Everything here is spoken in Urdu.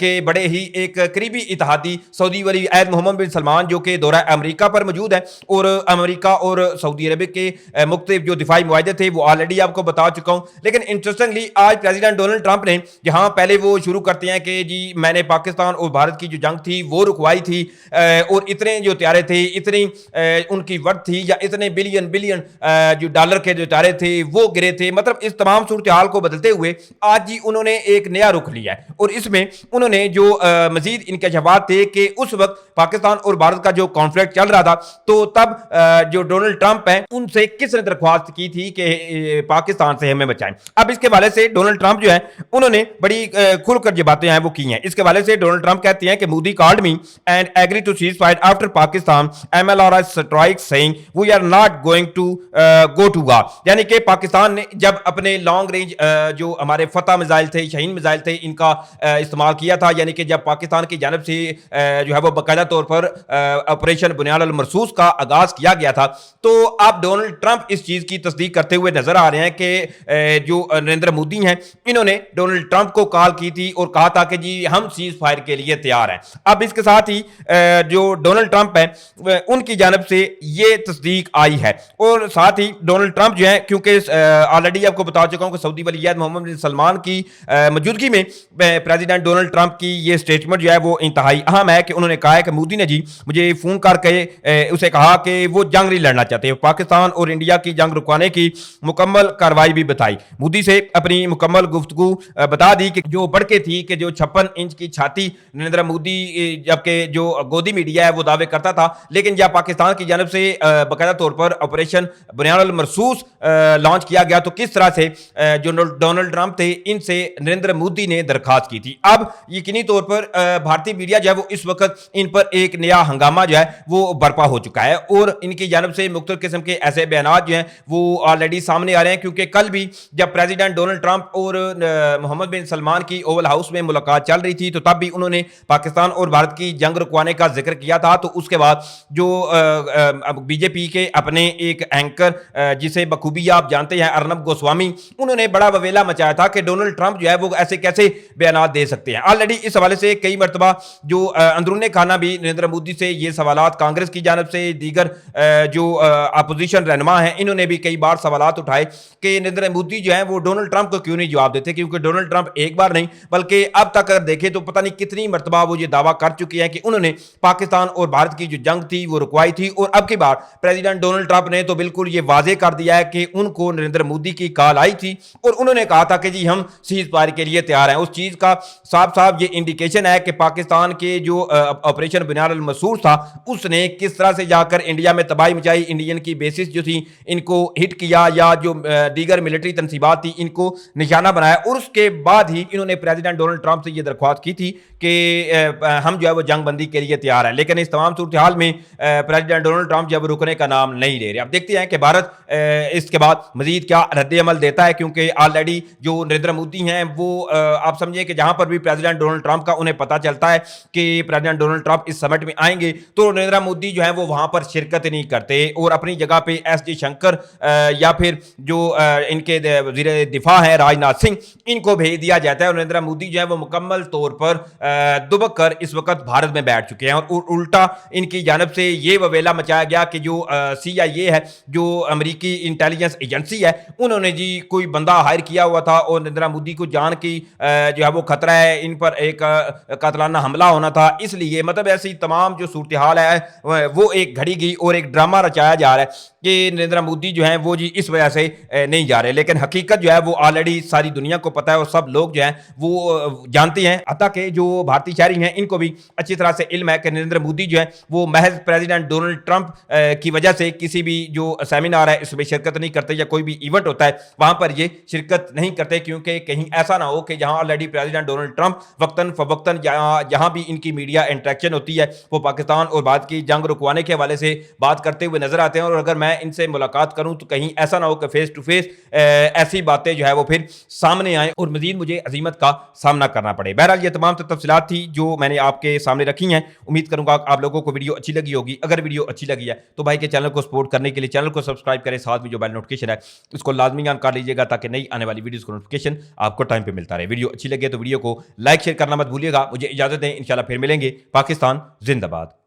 کے بڑے ہی ایک قریبی اتحادی سعودی ولی عہد محمد بن سلمان جو کہ دورہ امریکہ پر موجود ہے، اور امریکہ اور سعودی عرب کے مختلف جو دفاعی معاہدے تھے وہ آلریڈی آپ کو بتا چکا ہوں. لیکن انٹرسٹنگلی آج پریزیڈنٹ ڈونلڈ ٹرمپ نے جہاں پہلے وہ شروع کرتے ہیں کہ جی میں نے پاکستان اور بھارت کی جو جنگ تھی وہ رکوائی تھی، اور اتنے جو طیارے تھے، اتنی ان کی ورتھ تھی، یا اتنے بلین جو ڈالر کے جو طیارے تھے وہ گرے تھے. مطلب اس تمام صورتحال کو بدلتے ہوئے آج جی انہوں نے ایک نیا رخ لیا ہے، اور اس میں انہوں نے جو مزید انکشافات تھے کہ اس وقت پاکستان اور بھارت کا جو کانفلکٹ چل رہا تھا تو تب جو ڈونلڈ ٹرمپ ہیں ان سے کس نے درخواست کی تھی کہ پاکستان سے ہمیں بچائیں. اب اس کے حوالے سے ڈونلڈ ٹرمپ جو ہے انہوں نے بڑی کھل کر جو باتیں ہیں وہ کی ہیں. اس کے حوالے سے ڈونلڈ ٹرمپ کہتے ہیں کہ Modi called me and agree to ceasefire after Pakistan MLRI strike seeing we are not going to go to war. یعنی کہ پاکستان نے جب اپنے لانگ رینج جو ہمارے فتح میزائل تھے، شاہین میزائل تھے، ان کا استعمال کیا تھا، یعنی کہ جب پاکستان کی جانب سے جو ہے وہ باقاعدہ طور پر آپریشن بنیاد المرصوص کا آغاز کیا گیا تھا، تو اب ڈونلڈ ٹرمپ اس چیز کی تصدیق کرتے ہوئے نظر آ رہے ہیں کہ جو نریندر مودی ہیں انہوں نے ڈونلڈ ٹرمپ کو کال کی تھی اور کہا تھا کہ جی ہم سیز فائر کے لیے تیار ہیں. اب اس کے ساتھ ہی جو ڈونلڈ ٹرمپ ہیں ان کی جانب سے یہ تصدیق آئی ہے، اور ساتھ ہی ڈونلڈ ٹرمپ جو ہیں کیونکہ آلریڈی آپ کو بتا چکا ہوں کہ سعودی ولی عہد محمد بن سلمان کی موجودگی میں پریزیڈنٹ ڈونلڈ ٹرمپ کی یہ سٹیٹمنٹ جو ہے وہ انتہائی اہم ہے کہ انہوں نے کہا ہے کہ مودی نے جی مجھے فون کر کے اسے کہا کہ وہ جنگ نہیں لڑنا چاہتے، پاکستان اور انڈیا کی جنگ رکوانے کی مکمل کارروائی بھی بتائی. مودی سے اپنی مکمل گفتگو بتا دی کہ جو بڑھ کے تھی کہ جو 56 انچ کی چھاتی نریندر مودی جبکہ جو گودی میڈیا ہے وہ دعوے کرتا تھا، لیکن جب پاکستان کی جانب سے باقاعدہ طور پر آپریشن بنیاد المرصوص لانچ کیا گیا تو کس طرح سے جو ڈونلڈ ٹرمپ تھے ان سے نریندر مودی نے درخواست کی تھی. اب یقینی طور پر بھارتی میڈیا جو ہے وہ اس وقت ان پر ایک نیا ہنگامہ جو ہے وہ برپا ہو چکا ہے، اور ان کی جانب سے مختلف قسم کے ایسے بیانات جو ہیں وہ آلریڈی سامنے آ رہے ہیں. کیونکہ کل بھی جب پریزیڈنٹ ڈونلڈ ٹرمپ اور محمد بن سلمان کی اوول ہاؤس میں ملاقات چل رہی تھی تو تب بھی انہوں نے پاکستان اور بھارت کی جنگ رکوانے کا ذکر کیا تھا. تو اس کے بعد جو بی جے پی کے اپنے ایک اینکر جسے بخوبی آپ جانتے ہیں ارنب گوسوامی، انہوں نے بڑا وویلا مچایا تھا کہ ڈونلڈ ٹرمپ جو ہے وہ ایسے کیسے بیانات دے سکتے ہیں. آلریڈی اس حوالے سے کئی مرتبہ جو اندرون خانہ بھی نریندر مودی سے یہ سوالات کانگریس کی جانب سے دیگر جو اپوزیشن رہنما ہیں انہوں نے بھی کئی بار سوالات اٹھائے کہ نریندر مودی جو ہیں وہ ڈونلڈ ٹرمپ کو کیوں نہیں جواب دیتے، کیونکہ ڈونلڈ ٹرمپ ایک بار نہیں بلکہ اب تک اگر دیکھیں تو پتہ نہیں کتنی مرتبہ وہ یہ دعویٰ کر چکے ہیں کہ انہوں نے پاکستان اور بھارت کی جو جنگ تھی وہ رکوائی تھی. اور اب کی بار پریزیڈنٹ ڈونلڈ ٹرمپ نے تو بالکل یہ واضح کر دیا ہے کہ ان کو نریندر مودی کی کال آئی تھی اور انہوں نے کہا تھا کہ جی ہم سیز فائر کے لیے تیار ہیں. اس چیز کا صاف صاف یہ انڈیکیشن ہے کہ پاکستان کے جو آپریشن بنیاد المرصوص تھا اس نے کس طرح سے جا کر انڈیا میں تباہی مچائی، انڈین کی بیسز جو تھی ان کو ہٹ کیا یا جو دیگر ملٹری تنصیبات تھی ان کو نشانہ بنایا. اور اس کے بعد ہی انہوں نے پریزیڈنٹ ڈونلڈ ٹرمپ سے یہ درخواست کی تھی کہ ہم جو ہے وہ جنگ بندی کے لیے تیار ہیں. لیکن اس تمام صورتحال میں پریزیڈنٹ ڈونلڈ ٹرمپ جب رکنے کا نام نہیں لے رہے. اب دیکھتے ہیں کہ بھارت اس کے بعد مزید کیا رد عمل دیتا ہے، کیونکہ آلریڈی جو نریندر مودی ہیں وہ آپ سمجھیں کہ جہاں پر بھی پریزیڈنٹ ڈونلڈ ٹرمپ کا انہیں پتہ چلتا ہے کہ پریزیڈنٹ ڈونلڈ ٹرمپ اس سمٹ میں آئیں گے تو نریندر مودی جو ہیں وہ وہاں پر شرکت نہیں کرتے اور اپنی جگہ پہ ایس جے شنکر یا پھر جو ان کے وزیر دفاع ہیں راج ناتھ سنگھ ان کو بھیج دیا جاتا ہے. اور نریندر مودی جو ہے وہ مکمل طور پر دبک کر اس وقت بھارت میں بیٹھ چکے ہیں، اور الٹا ان کی جانب سے یہ وویلا مچایا گیا کہ جو CIA ہے جو امریکی انٹیلیجنس ایجنسی ہے انہوں نے جی کوئی بندہ ہائر کیا ہوا تھا اور نریندر مودی کو جان کی جو ہے وہ خطرہ ہے، ان پر ایک قاتلانہ حملہ ہونا تھا، اس لیے مطلب ایسی تمام جو صورتحال ہے وہ ایک گھڑی گئی اور ایک ڈرامہ رچایا جا رہا ہے کہ نریندر مودی جو ہیں وہ جی اس وجہ سے نہیں جا رہے. لیکن حقیقت جو ہے وہ آلریڈی ساری دنیا کو پتہ ہے اور سب لوگ جو ہیں وہ جانتے ہیں، حتیٰ کہ جو بھارتی شہری ہیں ان کو بھی اچھی طرح سے علم ہے کہ نریندر مودی جو ہے وہ محض پریزیڈنٹ ڈونلڈ ٹرمپ کی وجہ سے کسی بھی جو سیمینار ہے اس میں شرکت نہیں کرتے یا کوئی بھی ایونٹ ہوتا ہے وہاں پر یہ شرکت نہیں کرتے، کیونکہ کہیں ایسا نہ ہو کہ جہاں آلریڈی پریزیڈنٹ ڈونلڈ ٹرمپ وقتاً فوقتاً جہاں بھی ان کی میڈیا انٹریکشن ہوتی ہے وہ پاکستان اور بھارت کی جنگ رکوانے کے حوالے سے بات کرتے ہوئے نظر آتے ہیں. اور اگر میں ان سے ملاقات کروں تو کہیں ایسا نہ ہو کہ فیس ٹو فیس ایسی باتیں جو ہے وہ پھر سامنے آئیں اور مزید مجھے عزیمت کا سامنا کرنا پڑے. بہرحال یہ تمام تفصیلات تھی جو میں نے آپ کے سامنے رکھی ہیں. امید کروں گا آپ لوگوں کو ویڈیو اچھی لگی ہوگی. اگر ویڈیو اچھی لگی ہے تو بھائی کے چینل کو سپورٹ کرنے کے لیے چینل کو سبسکرائب کریں، ساتھ میں جو بیل نوٹیفکیشن ہے اس کو لازمی آن کر لیجیے گا تاکہ نئی آنے والی ویڈیوز کو نوٹیفکیشن آپ کو ٹائم پہ ملتا رہے. ویڈیو اچھی لگے تو ویڈیو ویڈیو کو لائک شیئر کرنا مت بھولیے گا. مجھے اجازت دیں، انشاءاللہ پھر ملیں گے. پاکستان زندہ باد.